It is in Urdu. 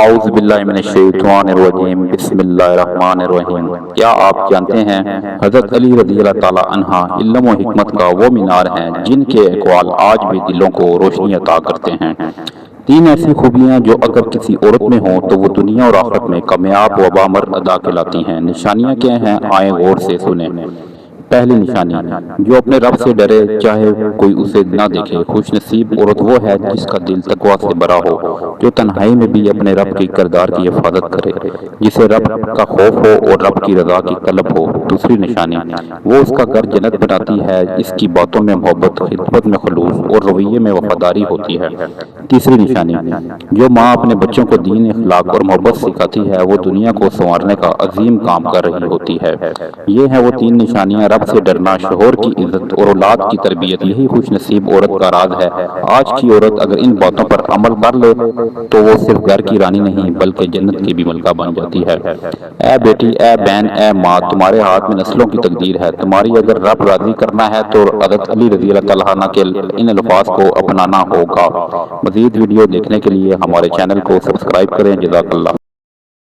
اعوذ باللہ من الشیطان الرجیم بسم اللہ الرحمن الرحیم۔ کیا آپ جانتے ہیں حضرت علی رضی اللہ تعالی عنہ علم و حکمت کا وہ مینار ہیں جن کے اقوال آج بھی دلوں کو روشنی عطا کرتے ہیں۔ تین ایسی خوبیاں جو اگر کسی عورت میں ہوں تو وہ دنیا اور آخرت میں کامیاب و بامر ادا کہلاتی ہیں۔ نشانیاں کیا ہیں؟ آئیں غور سے سنیں۔ پہلی نشانی، جو اپنے رب سے ڈرے چاہے کوئی اسے نہ دیکھے۔ خوش نصیب عورت وہ ہے جس کا دل تقویٰ سے بھرا ہو، جو تنہائی میں بھی اپنے رب کے کردار کی حفاظت کرے، جسے رب کا خوف ہو اور رب کی رضا کی طلب ہو۔ دوسری نشانی، وہ اس کا گھر جنت بناتی ہے، اس کی باتوں میں محبت، خدمت میں خلوص اور رویے میں وفاداری ہوتی ہے۔ تیسری نشانی، جو ماں اپنے بچوں کو دین، اخلاق اور محبت سکھاتی ہے، وہ دنیا کو سنوارنے کا عظیم کام کر رہی ہوتی ہے۔ یہ ہیں وہ تین نشانیاں: رب سے ڈرنا، شوہر کی عزت اور اولاد کی تربیت۔ یہی خوش نصیب عورت کا راز ہے۔ آج کی عورت اگر ان باتوں پر عمل کر لے تو وہ صرف گھر کی رانی نہیں بلکہ جنت کی بھی ملکہ بن جاتی ہے۔ اے بیٹی، اے بہن، اے ماں، تمہارے ہاتھ میں نسلوں کی تقدیر ہے۔ تمہاری اگر رب راضی کرنا ہے تو حضرت علی رضی اللہ تعالیٰ عنہ کے ان الفاظ کو اپنانا ہوگا۔ مزید ویڈیو دیکھنے کے لیے ہمارے چینل کو سبسکرائب کریں۔ جزاک اللہ۔